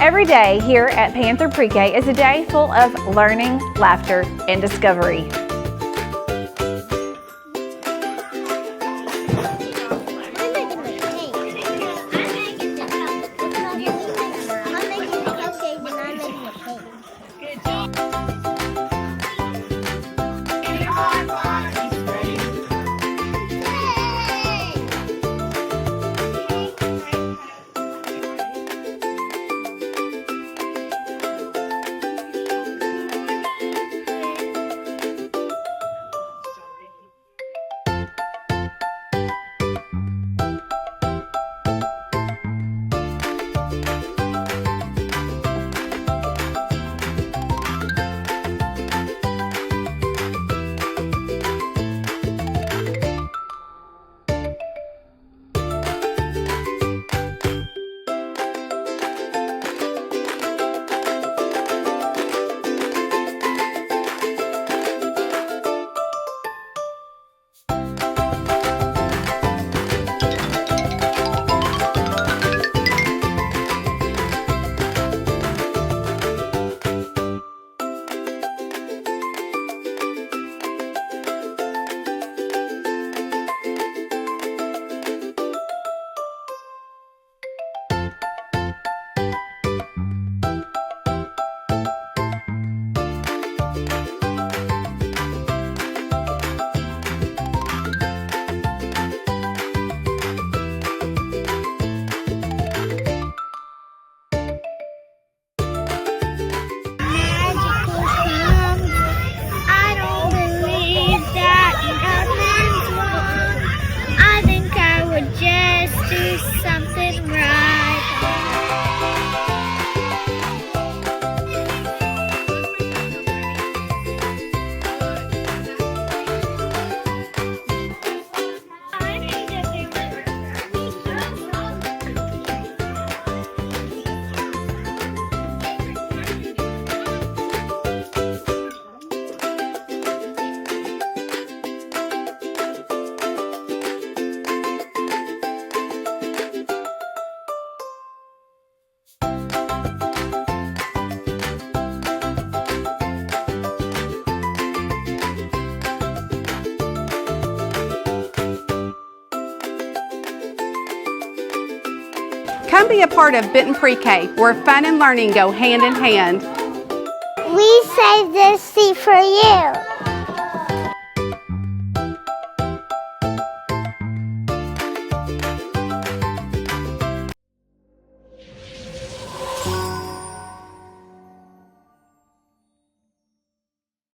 Every day here at Panther Pre-K is a day full of learning, laughter, and discovery. Come be a part of Benton Pre-K, where fun and learning go hand in hand. We saved this seat for you.